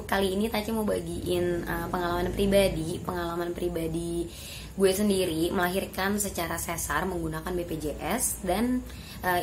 kali ini Taci mau bagiin pengalaman pribadi gue sendiri melahirkan secara sesar menggunakan BPJS. Dan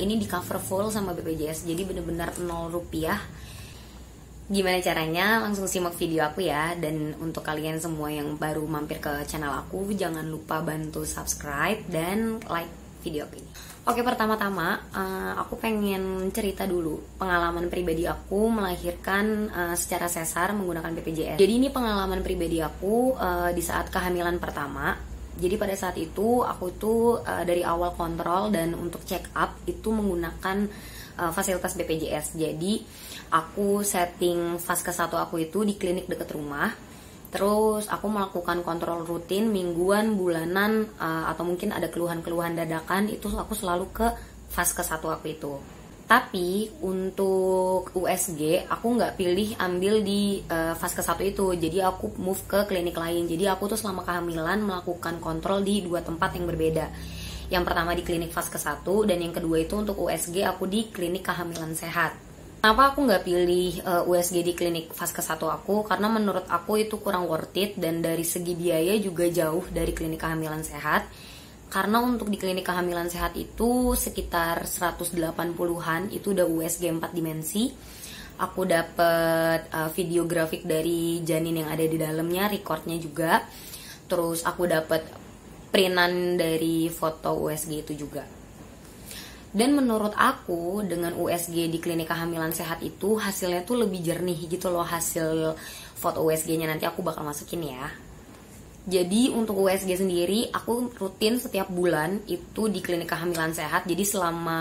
ini di cover full sama BPJS, jadi bener-bener 0 rupiah. Gimana caranya? Langsung simak video aku ya. Dan untuk kalian semua yang baru mampir ke channel aku, jangan lupa bantu subscribe dan like video aku ini. Oke, pertama-tama aku pengen cerita dulu pengalaman pribadi aku melahirkan secara sesar menggunakan BPJS. Jadi ini pengalaman pribadi aku di saat kehamilan pertama. Jadi pada saat itu aku tuh dari awal kontrol dan untuk check up itu menggunakan fasilitas BPJS. Jadi aku setting fase ke-1 aku itu di klinik dekat rumah. Terus aku melakukan kontrol rutin mingguan, bulanan, atau mungkin ada keluhan-keluhan dadakan, itu aku selalu ke fase ke-1 aku itu. Tapi untuk USG aku nggak pilih ambil di fase ke-1 itu. Jadi aku move ke klinik lain. Jadi aku tuh selama kehamilan melakukan kontrol di 2 tempat yang berbeda. Yang pertama di klinik fase ke-1, dan yang kedua itu untuk USG aku di klinik kehamilan sehat. Kenapa aku nggak pilih USG di klinik fase ke-1 aku? Karena menurut aku itu kurang worth it, dan dari segi biaya juga jauh dari klinik kehamilan sehat. Karena untuk di klinik kehamilan sehat itu sekitar 180-an itu udah USG 4 dimensi. Aku dapet video grafik dari janin yang ada di dalamnya, recordnya juga. Terus aku dapet printan dari foto USG itu juga. Dan menurut aku dengan USG di klinik kehamilan sehat itu hasilnya tuh lebih jernih gitu loh, hasil foto USG-nya nanti aku bakal masukin ya. Jadi untuk USG sendiri aku rutin setiap bulan itu di klinik kehamilan sehat. Jadi selama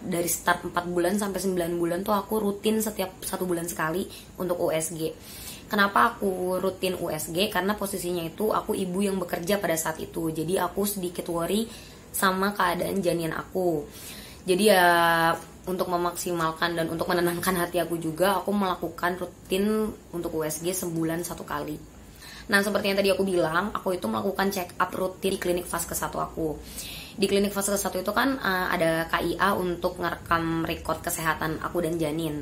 dari start 4 bulan sampai 9 bulan tuh aku rutin setiap 1 bulan sekali untuk USG. Kenapa aku rutin USG? Karena posisinya itu aku ibu yang bekerja pada saat itu. Jadi aku sedikit worry sama keadaan janin aku. Jadi ya untuk memaksimalkan dan untuk menenangkan hati aku juga, aku melakukan rutin untuk USG sebulan 1 kali. Nah, seperti yang tadi aku bilang, aku itu melakukan check up rutin di klinik fase ke-1 aku. Di klinik fase ke-1 itu kan ada KIA untuk ngerekam record kesehatan aku dan janin.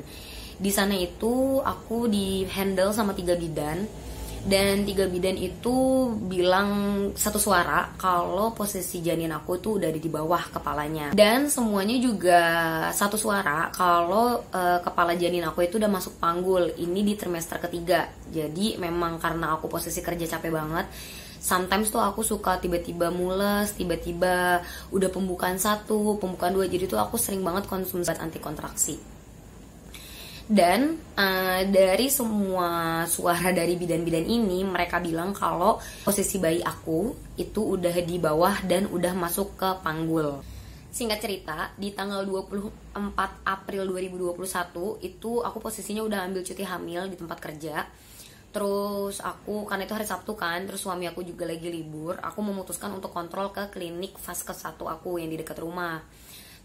Di sana itu aku di handle sama 3 bidan. Dan 3 bidan itu bilang satu suara kalau posisi janin aku itu udah di bawah kepalanya. Dan semuanya juga satu suara kalau kepala janin aku itu udah masuk panggul. Ini di trimester ketiga. Jadi memang karena aku posisi kerja capek banget, sometimes tuh aku suka tiba-tiba mules, tiba-tiba udah pembukaan 1, pembukaan 2. Jadi tuh aku sering banget konsumsi obat anti kontraksi. Dan dari semua suara dari bidan-bidan ini, mereka bilang kalau posisi bayi aku itu udah di bawah dan udah masuk ke panggul. Singkat cerita, di tanggal 24 April 2021 itu aku posisinya udah ambil cuti hamil di tempat kerja. Terus aku, karena itu hari Sabtu kan, terus suami aku juga lagi libur, aku memutuskan untuk kontrol ke klinik fase ke-1 aku yang di dekat rumah.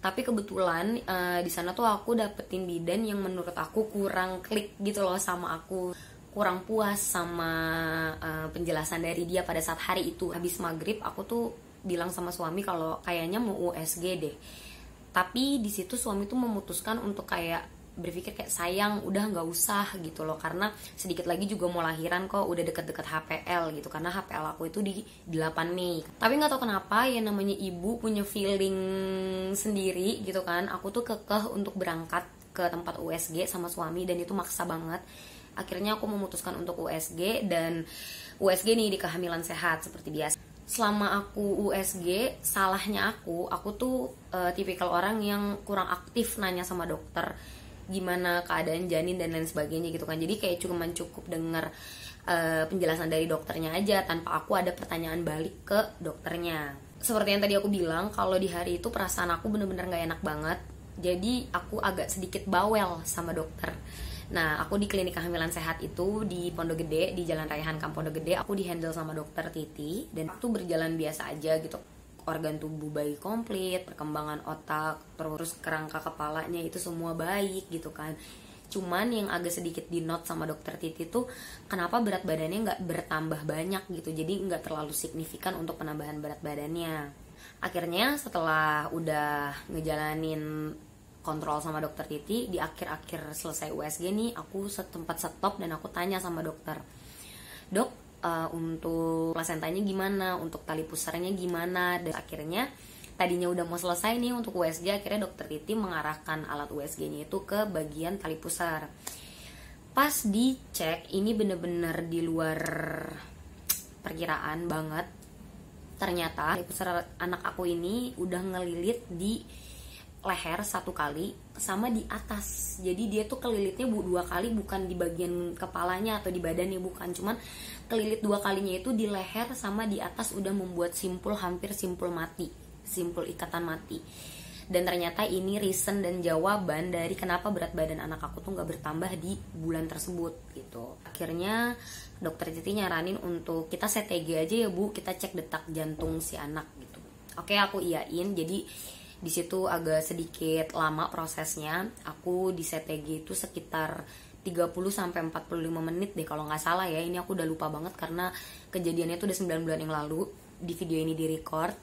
Tapi kebetulan di sana tuh aku dapetin bidan yang menurut aku kurang klik gitu loh sama aku, kurang puas sama penjelasan dari dia pada saat hari itu. Habis maghrib aku tuh bilang sama suami kalau kayaknya mau USG deh. Tapi di situ suami tuh memutuskan untuk kayak berpikir kayak sayang udah nggak usah gitu loh, karena sedikit lagi juga mau lahiran kok, udah deket-deket HPL gitu, karena HPL aku itu di 8 Mei. Tapi nggak tahu kenapa ya namanya ibu punya feeling sendiri gitu kan, aku tuh kekeh untuk berangkat ke tempat USG sama suami, dan itu maksa banget. Akhirnya aku memutuskan untuk USG, dan USG nih di kehamilan sehat seperti biasa. Selama aku USG, salahnya aku tuh tipikal orang yang kurang aktif nanya sama dokter gimana keadaan janin dan lain sebagainya gitu kan. Jadi kayak cukup dengar penjelasan dari dokternya aja tanpa aku ada pertanyaan balik ke dokternya. Seperti yang tadi aku bilang, kalau di hari itu perasaan aku bener-bener gak enak banget. Jadi aku agak sedikit bawel sama dokter. Nah, aku di klinik kehamilan sehat itu di Pondok Gede, di Jalan Raya Hankam Pondok Gede. Aku di handle sama dokter Titi, dan itu berjalan biasa aja gitu. Organ tubuh bayi komplit, perkembangan otak, terus kerangka kepalanya itu semua baik gitu kan. Cuman yang agak sedikit di note sama dokter Titi tuh kenapa berat badannya nggak bertambah banyak gitu. Jadi nggak terlalu signifikan untuk penambahan berat badannya. Akhirnya setelah udah ngejalanin kontrol sama dokter Titi. Di akhir-akhir selesai USG nih, aku sempat stop dan aku tanya sama dokter, dok, untuk plasentanya gimana, untuk tali pusarnya gimana. Dan akhirnya tadinya udah mau selesai nih untuk USG, akhirnya dokter Titi mengarahkan alat USG-nya itu ke bagian tali pusar. Pas dicek, ini bener-bener di luar perkiraan banget. Ternyata tali pusar anak aku ini udah ngelilit di leher 1 kali sama di atas. Jadi dia tuh kelilitnya 2 kali, bukan di bagian kepalanya atau di badannya, bukan, cuman kelilit 2 kalinya itu di leher sama di atas, udah membuat simpul, hampir simpul mati, simpul ikatan mati. Dan ternyata ini reason dan jawaban dari kenapa berat badan anak aku tuh gak bertambah di bulan tersebut gitu. Akhirnya dokter Titi nyaranin untuk kita CTG aja ya Bu, kita cek detak jantung si anak gitu. Oke, aku iyain. Jadi di situ agak sedikit lama prosesnya. Aku di CTG itu sekitar 30-45 menit deh kalau nggak salah ya. Ini aku udah lupa banget karena kejadiannya itu udah 9 bulan yang lalu. Di video ini di record.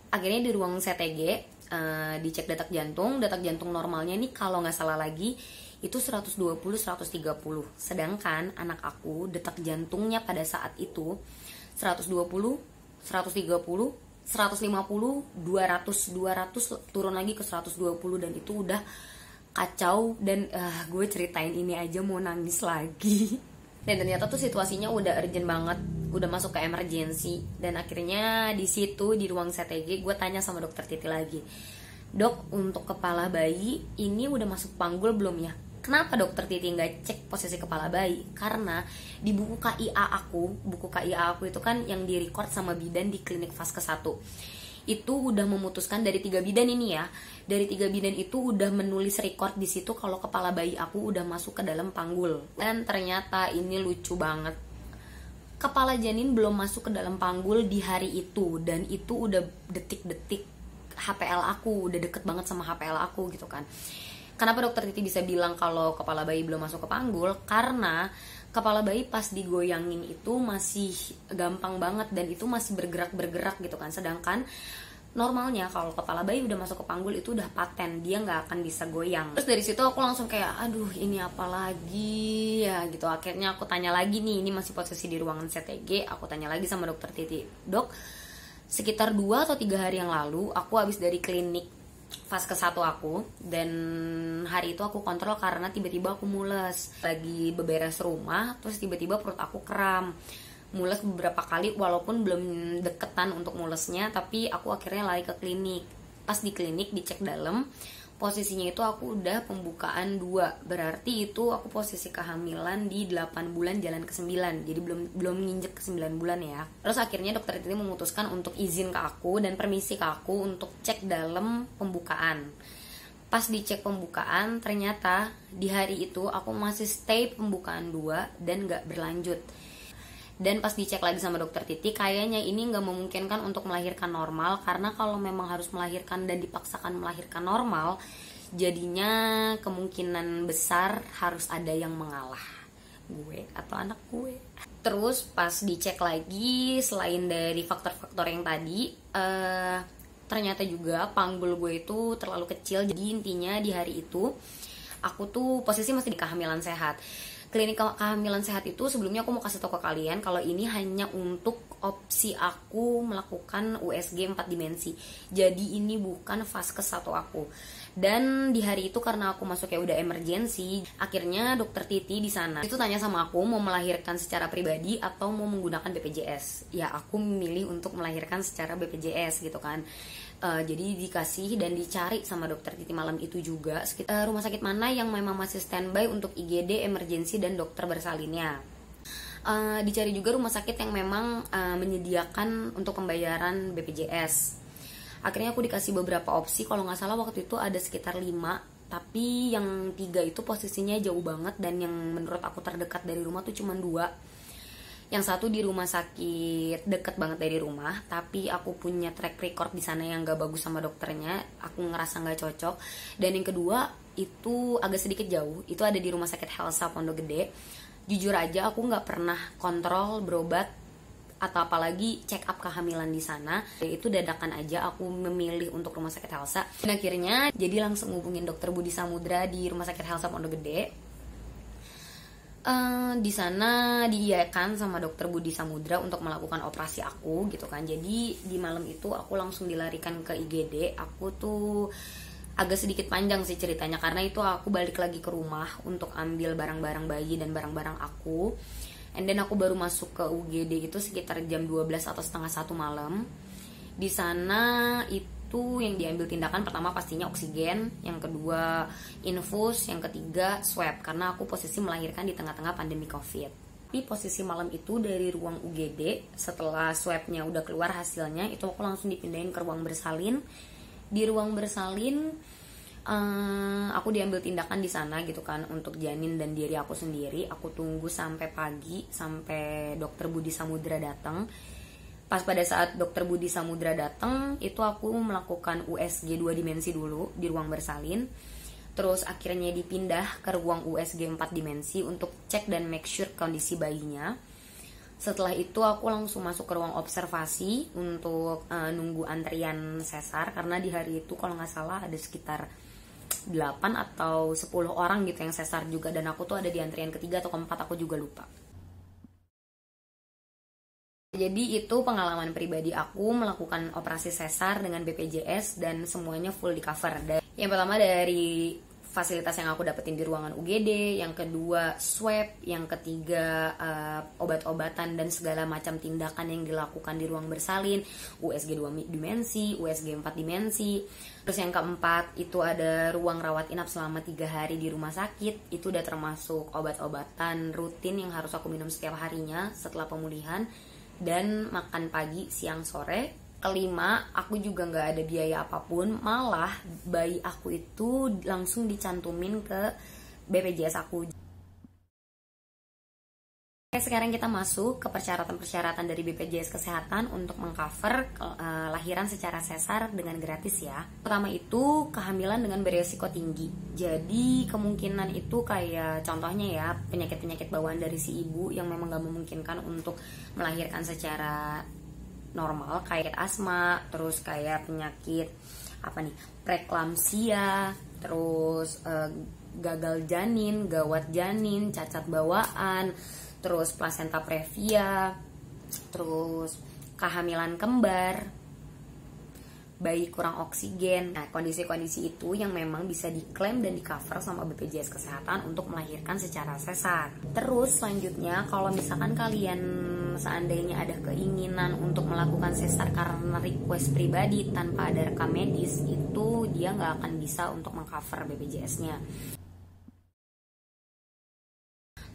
Akhirnya di ruang CTG dicek detak jantung. Detak jantung normalnya nih kalau nggak salah lagi itu 120-130. Sedangkan anak aku detak jantungnya pada saat itu 120, 130, 150, 200 turun lagi ke 120, dan itu udah kacau. Dan gue ceritain ini aja mau nangis lagi. Dan ternyata tuh situasinya udah urgent banget, udah masuk ke emergency. Dan akhirnya di situ di ruang CTG gue tanya sama dokter Titi lagi, dok, untuk kepala bayi ini udah masuk panggul belum ya? Kenapa dokter Titi nggak cek posisi kepala bayi? Karena di buku KIA aku itu kan yang di record sama bidan di klinik fase 1. Itu udah memutuskan dari 3 bidan ini ya. Dari 3 bidan itu udah menulis record di situ kalau kepala bayi aku udah masuk ke dalam panggul. Dan ternyata ini lucu banget. Kepala janin belum masuk ke dalam panggul di hari itu, dan itu udah detik-detik HPL aku, udah deket banget sama HPL aku gitu kan. Kenapa dokter Titi bisa bilang kalau kepala bayi belum masuk ke panggul? Karena kepala bayi pas digoyangin itu masih gampang banget dan itu masih bergerak-bergerak gitu kan. Sedangkan normalnya kalau kepala bayi udah masuk ke panggul itu udah paten, dia nggak akan bisa goyang. Terus dari situ aku langsung kayak, aduh ini apa lagi ya gitu. Akhirnya aku tanya lagi nih, ini masih posisi di ruangan CTG. Aku tanya lagi sama dokter Titi, dok, sekitar 2 atau 3 hari yang lalu aku habis dari klinik fase ke-1 aku, dan hari itu aku kontrol karena tiba-tiba aku mules lagi beberes rumah, terus tiba-tiba perut aku kram, mules beberapa kali walaupun belum deketan untuk mulesnya, tapi aku akhirnya lari ke klinik. Pas di klinik dicek dalam, posisinya itu aku udah pembukaan 2, berarti itu aku posisi kehamilan di 8 bulan jalan ke 9, jadi belum nginjek ke 9 bulan ya. Terus akhirnya dokter Titi memutuskan untuk izin ke aku dan permisi ke aku untuk cek dalam pembukaan. Pas dicek pembukaan, ternyata di hari itu aku masih stay pembukaan 2 dan gak berlanjut. Dan pas dicek lagi sama dokter Titi, kayaknya ini nggak memungkinkan untuk melahirkan normal, karena kalau memang harus melahirkan dan dipaksakan melahirkan normal, jadinya kemungkinan besar harus ada yang mengalah, gue atau anak gue. Terus pas dicek lagi, selain dari faktor-faktor yang tadi, ternyata juga panggul gue itu terlalu kecil. Jadi intinya di hari itu aku tuh posisi masih di kehamilan sehat. Klinik kehamilan sehat itu sebelumnya aku mau kasih tau ke kalian kalau ini hanya untuk opsi aku melakukan USG 4 dimensi. Jadi ini bukan fase ke-1 aku. Dan di hari itu karena aku masuk kayak udah emergency, akhirnya dokter Titi di sana itu tanya sama aku mau melahirkan secara pribadi atau mau menggunakan BPJS. Ya aku memilih untuk melahirkan secara BPJS gitu kan. Jadi dikasih dan dicari sama dokter Titi malam itu juga rumah sakit mana yang memang masih standby untuk IGD, emergency, dan dokter bersalinnya. Dicari juga rumah sakit yang memang menyediakan untuk pembayaran BPJS. Akhirnya aku dikasih beberapa opsi, kalau nggak salah waktu itu ada sekitar 5, tapi yang 3 itu posisinya jauh banget, dan yang menurut aku terdekat dari rumah tuh cuma 2. Yang satu di rumah sakit deket banget dari rumah, tapi aku punya track record di sana yang gak bagus sama dokternya, aku ngerasa gak cocok. Dan yang kedua itu agak sedikit jauh, itu ada di rumah sakit Helsa Pondok Gede. Jujur aja aku gak pernah kontrol berobat atau apalagi check up kehamilan di sana. Itu dadakan aja aku memilih untuk Rumah Sakit Helsa. Dan akhirnya jadi langsung hubungin Dokter Budi Samudra di Rumah Sakit Helsa Pondok Gede. Di sana diiyakan sama Dokter Budi Samudra untuk melakukan operasi aku gitu kan. Jadi di malam itu aku langsung dilarikan ke IGD. Aku tuh agak sedikit panjang sih ceritanya, karena itu aku balik lagi ke rumah untuk ambil barang-barang bayi dan barang-barang aku. And then aku baru masuk ke UGD itu sekitar jam 12 atau setengah 1 malam. Di sana itu yang diambil tindakan pertama pastinya oksigen, yang kedua infus, yang ketiga swab, karena aku posisi melahirkan di tengah-tengah pandemi COVID. Tapi posisi malam itu dari ruang UGD, setelah swabnya udah keluar hasilnya, itu aku langsung dipindahin ke ruang bersalin. Di ruang bersalin aku diambil tindakan di sana gitu kan untuk janin dan diri aku sendiri. Aku tunggu sampai pagi, sampai Dokter Budi Samudra datang. Pas pada saat Dokter Budi Samudra datang, itu aku melakukan USG 2 dimensi dulu di ruang bersalin. Terus akhirnya dipindah ke ruang USG 4 dimensi untuk cek dan make sure kondisi bayinya. Setelah itu aku langsung masuk ke ruang observasi untuk nunggu antrian sesar, karena di hari itu kalau nggak salah ada sekitar 8 atau 10 orang gitu yang sesar juga, dan aku tuh ada di antrian ketiga atau keempat, aku juga lupa. Jadi itu pengalaman pribadi aku melakukan operasi sesar dengan BPJS dan semuanya full di cover. Yang pertama dari fasilitas yang aku dapetin di ruangan UGD, yang kedua swab, yang ketiga obat-obatan dan segala macam tindakan yang dilakukan di ruang bersalin, USG 2 dimensi, USG 4 dimensi. Terus yang keempat itu ada ruang rawat inap selama 3 hari di rumah sakit. Itu udah termasuk obat-obatan rutin yang harus aku minum setiap harinya setelah pemulihan, dan makan pagi, siang, sore. Kelima, aku juga nggak ada biaya apapun, malah bayi aku itu langsung dicantumin ke BPJS aku. Sekarang kita masuk ke persyaratan-persyaratan dari BPJS Kesehatan untuk mengcover lahiran secara sesar dengan gratis ya. Pertama itu kehamilan dengan beresiko tinggi. Jadi kemungkinan itu kayak contohnya ya penyakit-penyakit bawaan dari si ibu yang memang nggak memungkinkan untuk melahirkan secara normal, kayak asma, terus kayak penyakit preeklamsia, terus gagal janin, gawat janin, cacat bawaan, terus plasenta previa, terus kehamilan kembar, bayi kurang oksigen. Nah, kondisi-kondisi itu yang memang bisa diklaim dan di cover sama BPJS Kesehatan untuk melahirkan secara sesar. Terus selanjutnya, kalau misalkan kalian seandainya ada keinginan untuk melakukan sesar karena request pribadi tanpa ada rekam medis, itu dia nggak akan bisa untuk mengcover BPJS-nya.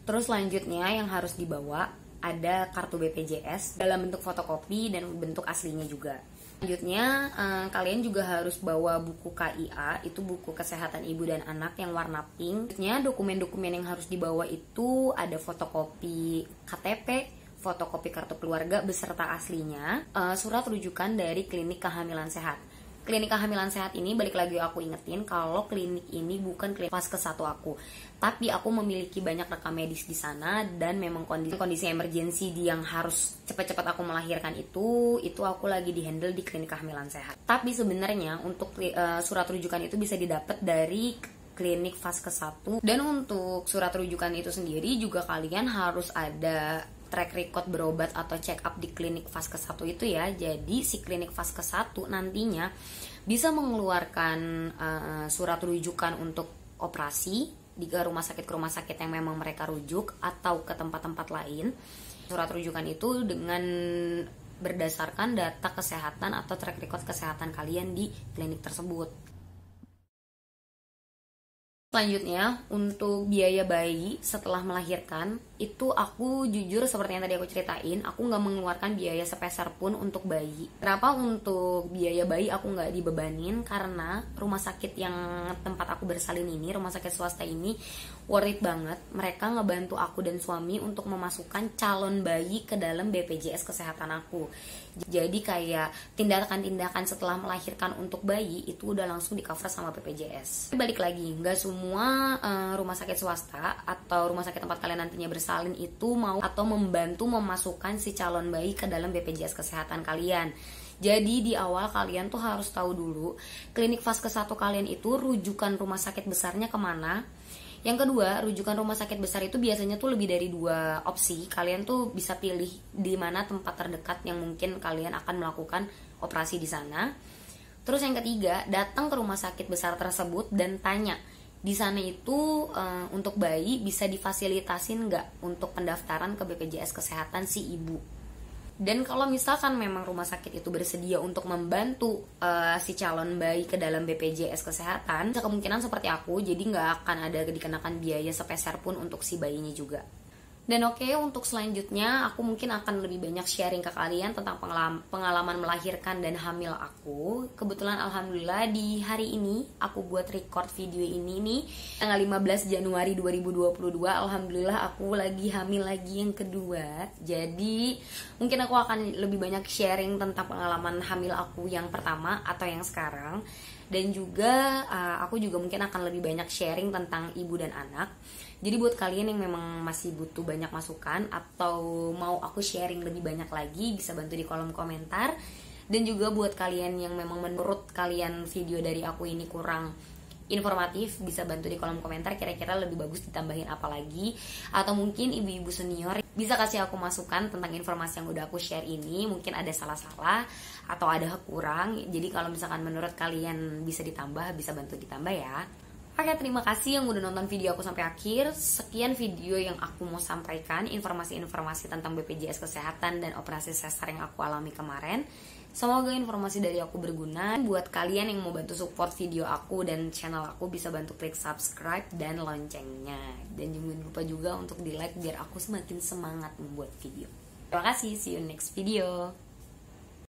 Terus selanjutnya yang harus dibawa ada kartu BPJS dalam bentuk fotokopi dan bentuk aslinya juga. Selanjutnya kalian juga harus bawa buku KIA, itu buku kesehatan ibu dan anak yang warna pink. Selanjutnya dokumen-dokumen yang harus dibawa itu ada fotokopi KTP, fotokopi kartu keluarga beserta aslinya, surat rujukan dari klinik kehamilan sehat. Klinik kehamilan sehat ini, balik lagi aku ingetin kalau klinik ini bukan klinik Vaskes 1 aku, tapi aku memiliki banyak rekam medis di sana, dan memang kondisi emergensi yang harus cepat-cepat aku melahirkan itu aku lagi di handle di klinik kehamilan sehat. Tapi sebenarnya untuk surat rujukan itu bisa didapat dari klinik Vaskes 1, dan untuk surat rujukan itu sendiri juga kalian harus ada track record berobat atau check up di klinik Vaskes 1 itu ya. Jadi si klinik Vaskes 1 nantinya bisa mengeluarkan surat rujukan untuk operasi di rumah sakit yang memang mereka rujuk atau ke tempat-tempat lain. Surat rujukan itu dengan berdasarkan data kesehatan atau track record kesehatan kalian di klinik tersebut. Selanjutnya, untuk biaya bayi setelah melahirkan, itu aku jujur seperti yang tadi aku ceritain, aku nggak mengeluarkan biaya sepeser pun untuk bayi. Kenapa untuk biaya bayi aku nggak dibebanin? Karena rumah sakit yang tempat aku bersalin ini, rumah sakit swasta ini, worth it banget. Mereka ngebantu aku dan suami untuk memasukkan calon bayi ke dalam BPJS Kesehatan aku. Jadi kayak tindakan-tindakan setelah melahirkan untuk bayi itu udah langsung di cover sama BPJS. Balik lagi, nggak semua semua rumah sakit swasta atau rumah sakit tempat kalian nantinya bersalin itu mau atau membantu memasukkan si calon bayi ke dalam BPJS kesehatan kalian. Jadi di awal kalian tuh harus tahu dulu klinik fase ke-1 kalian itu rujukan rumah sakit besarnya kemana. Yang kedua, rujukan rumah sakit besar itu biasanya tuh lebih dari 2 opsi. Kalian tuh bisa pilih di mana tempat terdekat yang mungkin kalian akan melakukan operasi di sana. Terus yang ketiga, datang ke rumah sakit besar tersebut dan tanya di sana itu untuk bayi bisa difasilitasin nggak untuk pendaftaran ke BPJS Kesehatan si ibu. Dan kalau misalkan memang rumah sakit itu bersedia untuk membantu si calon bayi ke dalam BPJS Kesehatan, kemungkinan seperti aku, jadi nggak akan ada dikenakan biaya sepeser pun untuk si bayinya juga. Dan oke, untuk selanjutnya aku mungkin akan lebih banyak sharing ke kalian tentang pengalaman melahirkan dan hamil aku. Kebetulan alhamdulillah di hari ini aku buat record video ini nih tanggal 15 Januari 2022. Alhamdulillah aku lagi hamil lagi yang kedua. Jadi mungkin aku akan lebih banyak sharing tentang pengalaman hamil aku yang pertama atau yang sekarang. Dan juga aku juga mungkin akan lebih banyak sharing tentang ibu dan anak. Jadi buat kalian yang memang masih butuh banyak masukan atau mau aku sharing lebih banyak lagi, bisa bantu di kolom komentar. Dan juga buat kalian yang memang menurut kalian video dari aku ini kurang informatif, bisa bantu di kolom komentar kira-kira lebih bagus ditambahin apa lagi. Atau mungkin ibu-ibu senior bisa kasih aku masukan tentang informasi yang udah aku share ini. Mungkin ada salah-salah atau ada kurang. Jadi kalau misalkan menurut kalian bisa ditambah, bisa bantu ditambah ya. Oke, terima kasih yang udah nonton video aku sampai akhir. Sekian video yang aku mau sampaikan, informasi-informasi tentang BPJS Kesehatan dan operasi sesar yang aku alami kemarin. Semoga informasi dari aku berguna. Buat kalian yang mau bantu support video aku dan channel aku, bisa bantu klik subscribe dan loncengnya. Dan jangan lupa juga untuk di like biar aku semakin semangat membuat video. Terima kasih, see you next video.